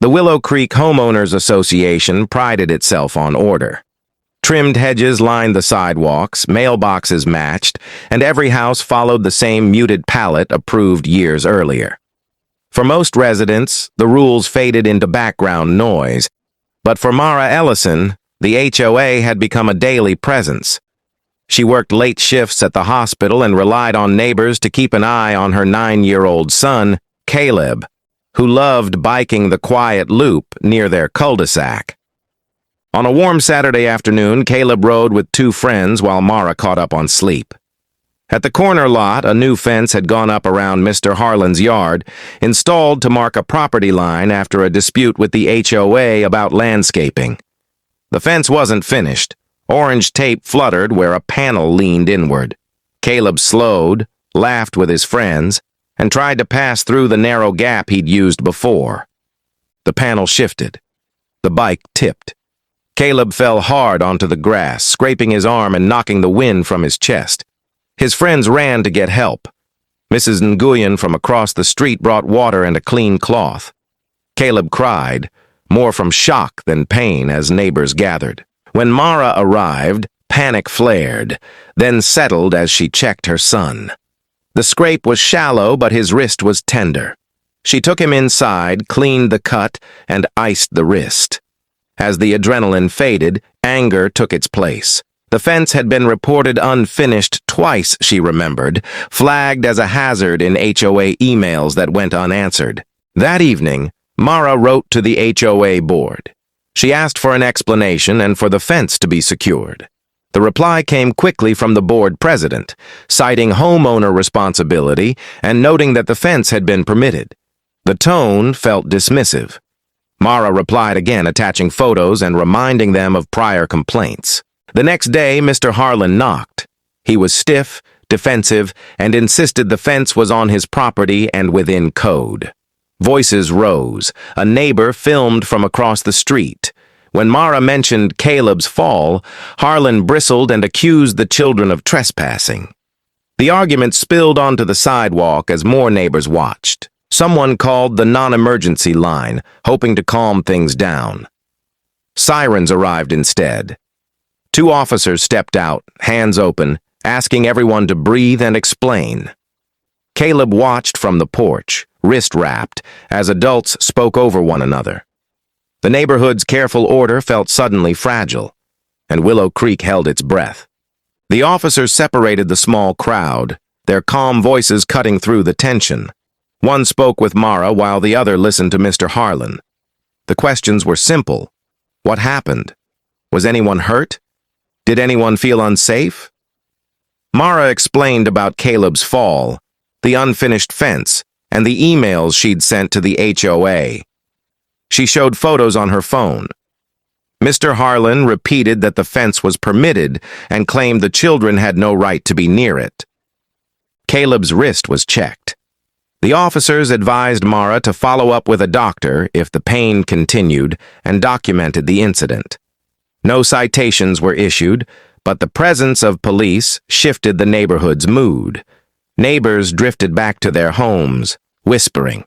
The Willow Creek Homeowners Association prided itself on order. Trimmed hedges lined the sidewalks, mailboxes matched, and every house followed the same muted palette approved years earlier. For most residents, the rules faded into background noise, but for Mara Ellison, the HOA had become a daily presence. She worked late shifts at the hospital and relied on neighbors to keep an eye on her 9-year-old son, Caleb, who loved biking the quiet loop near their cul-de-sac. On a warm Saturday afternoon, Caleb rode with 2 friends while Mara caught up on sleep. At the corner lot, a new fence had gone up around Mr. Harlan's yard, installed to mark a property line after a dispute with the HOA about landscaping. The fence wasn't finished. Orange tape fluttered where a panel leaned inward. Caleb slowed, laughed with his friends, and tried to pass through the narrow gap he'd used before. The panel shifted. The bike tipped. Caleb fell hard onto the grass, scraping his arm and knocking the wind from his chest. His friends ran to get help. Mrs. Nguyen from across the street brought water and a clean cloth. Caleb cried, more from shock than pain, as neighbors gathered. When Mara arrived, panic flared, then settled as she checked her son. The scrape was shallow, but his wrist was tender. She took him inside, cleaned the cut, and iced the wrist. As the adrenaline faded, anger took its place. The fence had been reported unfinished twice, she remembered, flagged as a hazard in HOA emails that went unanswered. That evening, Mara wrote to the HOA board. She asked for an explanation and for the fence to be secured. The reply came quickly from the board president, citing homeowner responsibility and noting that the fence had been permitted. The tone felt dismissive. Mara replied again, attaching photos and reminding them of prior complaints. The next day, Mr. Harlan knocked. He was stiff, defensive, and insisted the fence was on his property and within code. Voices rose. A neighbor filmed from across the street. When Mara mentioned Caleb's fall, Harlan bristled and accused the children of trespassing. The argument spilled onto the sidewalk as more neighbors watched. Someone called the non-emergency line, hoping to calm things down. Sirens arrived instead. 2 officers stepped out, hands open, asking everyone to breathe and explain. Caleb watched from the porch, wrist wrapped, as adults spoke over one another. The neighborhood's careful order felt suddenly fragile, and Willow Creek held its breath. The officers separated the small crowd, their calm voices cutting through the tension. One spoke with Mara while the other listened to Mr. Harlan. The questions were simple. What happened? Was anyone hurt? Did anyone feel unsafe? Mara explained about Caleb's fall, the unfinished fence, and the emails she'd sent to the HOA. She showed photos on her phone. Mr. Harlan repeated that the fence was permitted and claimed the children had no right to be near it. Caleb's wrist was checked. The officers advised Mara to follow up with a doctor if the pain continued and documented the incident. No citations were issued, but the presence of police shifted the neighborhood's mood. Neighbors drifted back to their homes, whispering.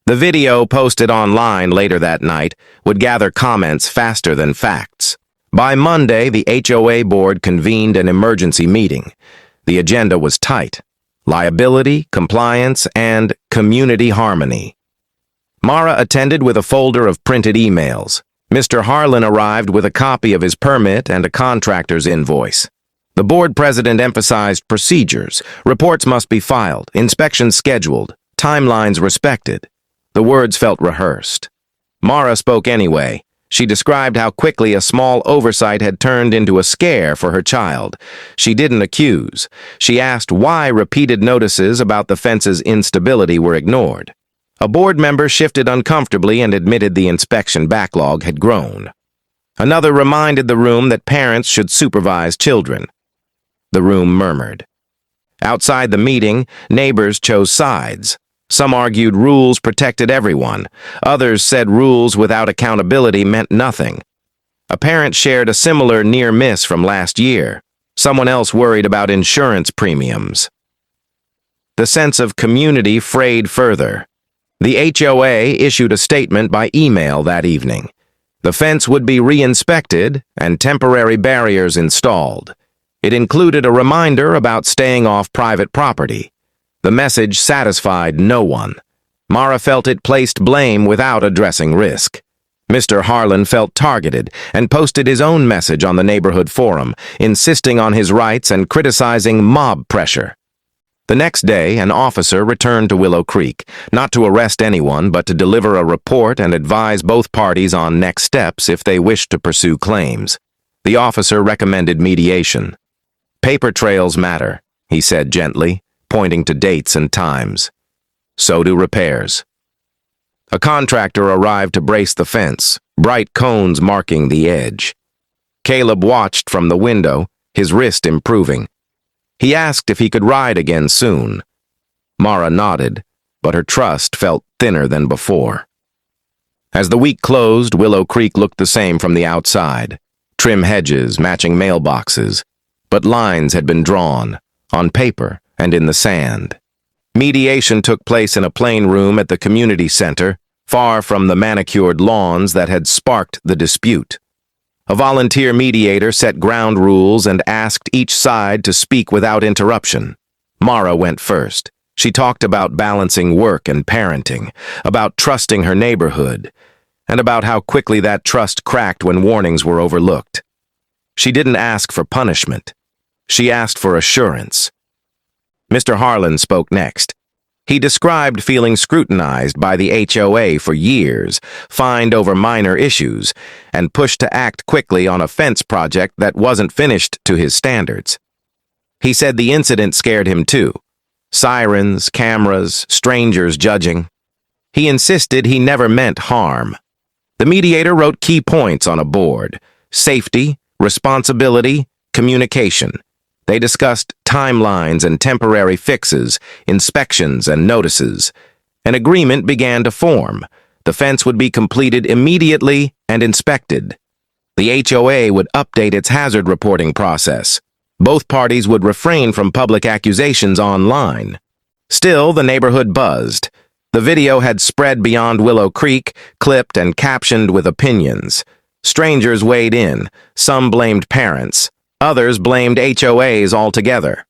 The video posted online later that night would gather comments faster than facts. By Monday, the HOA board convened an emergency meeting. The agenda was tight: liability, compliance, and community harmony. Mara attended with a folder of printed emails. Mr. Harlan arrived with a copy of his permit and a contractor's invoice. The board president emphasized procedures. Reports must be filed, inspections scheduled, timelines respected. The words felt rehearsed. Mara spoke anyway. She described how quickly a small oversight had turned into a scare for her child. She didn't accuse. She asked why repeated notices about the fence's instability were ignored. A board member shifted uncomfortably and admitted the inspection backlog had grown. Another reminded the room that parents should supervise children. The room murmured. Outside the meeting, neighbors chose sides. Some argued rules protected everyone. Others said rules without accountability meant nothing. A parent shared a similar near miss from last year. Someone else worried about insurance premiums. The sense of community frayed further. The HOA issued a statement by email that evening. The fence would be re-inspected and temporary barriers installed. It included a reminder about staying off private property. The message satisfied no one. Mara felt it placed blame without addressing risk. Mr. Harlan felt targeted and posted his own message on the neighborhood forum, insisting on his rights and criticizing mob pressure. The next day, an officer returned to Willow Creek, not to arrest anyone, but to deliver a report and advise both parties on next steps if they wished to pursue claims. The officer recommended mediation. "Paper trails matter," he said gently, pointing to dates and times. "So do repairs." A contractor arrived to brace the fence, bright cones marking the edge. Caleb watched from the window, his wrist improving. He asked if he could ride again soon. Mara nodded, but her trust felt thinner than before. As the week closed, Willow Creek looked the same from the outside. Trim hedges, matching mailboxes. But lines had been drawn, on paper and in the sand. Mediation took place in a plain room at the community center, far from the manicured lawns that had sparked the dispute. A volunteer mediator set ground rules and asked each side to speak without interruption. Mara went first. She talked about balancing work and parenting, about trusting her neighborhood, and about how quickly that trust cracked when warnings were overlooked. She didn't ask for punishment. She asked for assurance. Mr. Harlan spoke next. He described feeling scrutinized by the HOA for years, fined over minor issues, and pushed to act quickly on a fence project that wasn't finished to his standards. He said the incident scared him too. Sirens, cameras, strangers judging. He insisted he never meant harm. The mediator wrote key points on a board: safety, responsibility, communication. They discussed timelines and temporary fixes, inspections and notices. An agreement began to form. The fence would be completed immediately and inspected. The HOA would update its hazard reporting process. Both parties would refrain from public accusations online. Still, the neighborhood buzzed. The video had spread beyond Willow Creek, clipped and captioned with opinions. Strangers weighed in. Some blamed parents. Others blamed HOAs altogether.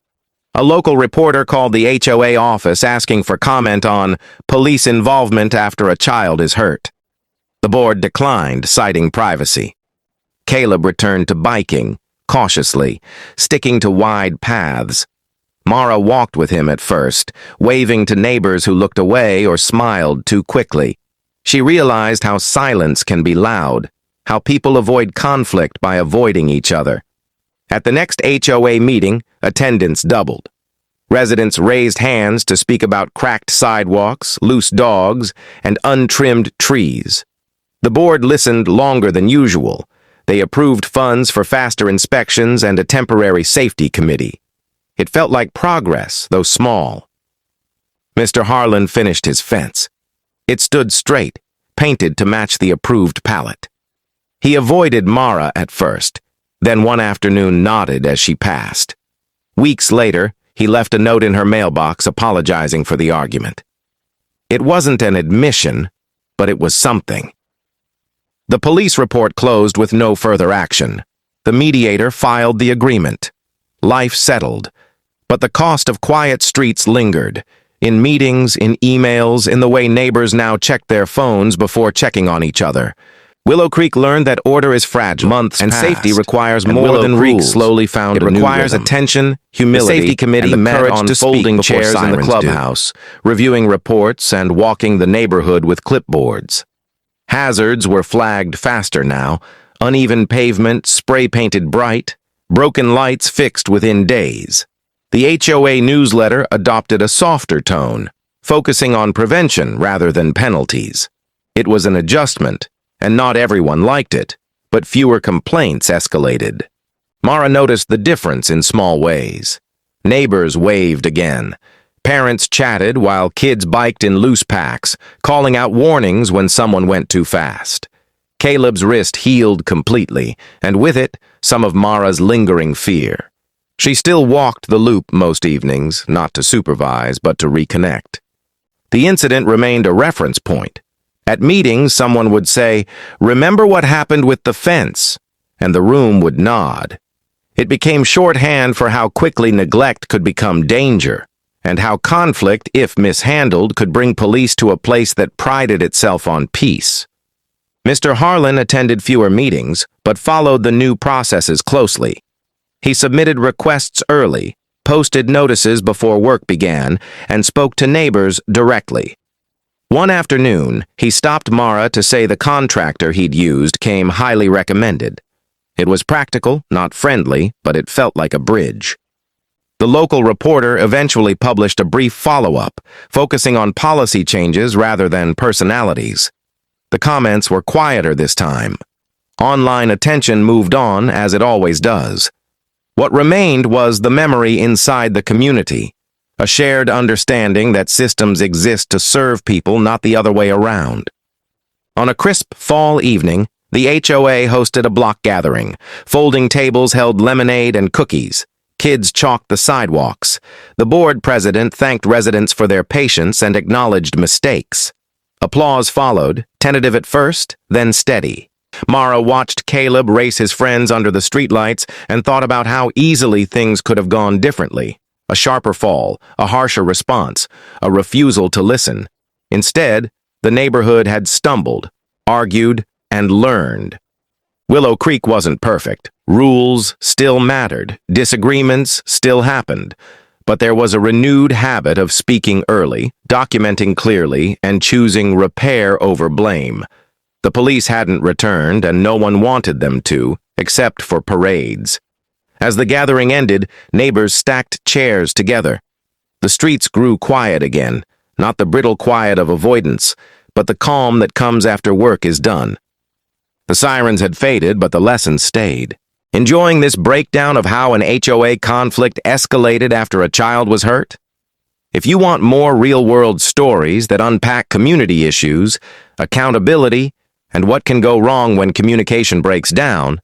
A local reporter called the HOA office asking for comment on police involvement after a child is hurt. The board declined, citing privacy. Caleb returned to biking, cautiously, sticking to wide paths. Mara walked with him at first, waving to neighbors who looked away or smiled too quickly. She realized how silence can be loud, how people avoid conflict by avoiding each other. At the next HOA meeting, attendance doubled. Residents raised hands to speak about cracked sidewalks, loose dogs, and untrimmed trees. The board listened longer than usual. They approved funds for faster inspections and a temporary safety committee. It felt like progress, though small. Mr. Harlan finished his fence. It stood straight, painted to match the approved palette. He avoided Mara at first, then one afternoon nodded as she passed. Weeks later, he left a note in her mailbox apologizing for the argument. It wasn't an admission, but it was something. The police report closed with no further action. The mediator filed the agreement. Life settled, but the cost of quiet streets lingered, in meetings, in emails, in the way neighbors now checked their phones before checking on each other. Willow Creek learned that order is fragile. Months and safety requires more than rules. Slowly found it requires attention, humility. The safety committee met on folding chairs in the clubhouse, reviewing reports and walking the neighborhood with clipboards. Hazards were flagged faster now. Uneven pavement spray-painted bright, broken lights fixed within days. The HOA newsletter adopted a softer tone, focusing on prevention rather than penalties. It was an adjustment, and not everyone liked it, but fewer complaints escalated. Mara noticed the difference in small ways. Neighbors waved again. Parents chatted while kids biked in loose packs, calling out warnings when someone went too fast. Caleb's wrist healed completely, and with it, some of Mara's lingering fear. She still walked the loop most evenings, not to supervise, but to reconnect. The incident remained a reference point. At meetings, someone would say, "Remember what happened with the fence?" and the room would nod. It became shorthand for how quickly neglect could become danger, and how conflict, if mishandled, could bring police to a place that prided itself on peace. Mr. Harlan attended fewer meetings, but followed the new processes closely. He submitted requests early, posted notices before work began, and spoke to neighbors directly. One afternoon, he stopped Mara to say the contractor he'd used came highly recommended. It was practical, not friendly, but it felt like a bridge. The local reporter eventually published a brief follow-up, focusing on policy changes rather than personalities. The comments were quieter this time. Online attention moved on, as it always does. What remained was the memory inside the community, a shared understanding that systems exist to serve people, not the other way around. On a crisp fall evening, the HOA hosted a block gathering. Folding tables held lemonade and cookies. Kids chalked the sidewalks. The board president thanked residents for their patience and acknowledged mistakes. Applause followed, tentative at first, then steady. Mara watched Caleb race his friends under the streetlights and thought about how easily things could have gone differently. A sharper fall, a harsher response, a refusal to listen. Instead, the neighborhood had stumbled, argued, and learned. Willow Creek wasn't perfect. Rules still mattered. Disagreements still happened. But there was a renewed habit of speaking early, documenting clearly, and choosing repair over blame. The police hadn't returned, and no one wanted them to, except for parades. As the gathering ended, neighbors stacked chairs together. The streets grew quiet again, not the brittle quiet of avoidance, but the calm that comes after work is done. The sirens had faded, but the lessons stayed. Enjoying this breakdown of how an HOA conflict escalated after a child was hurt? If you want more real-world stories that unpack community issues, accountability, and what can go wrong when communication breaks down,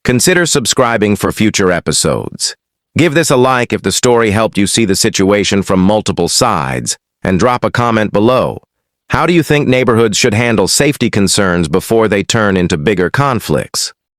consider subscribing for future episodes. Give this a like if the story helped you see the situation from multiple sides, and drop a comment below. How do you think neighborhoods should handle safety concerns before they turn into bigger conflicts?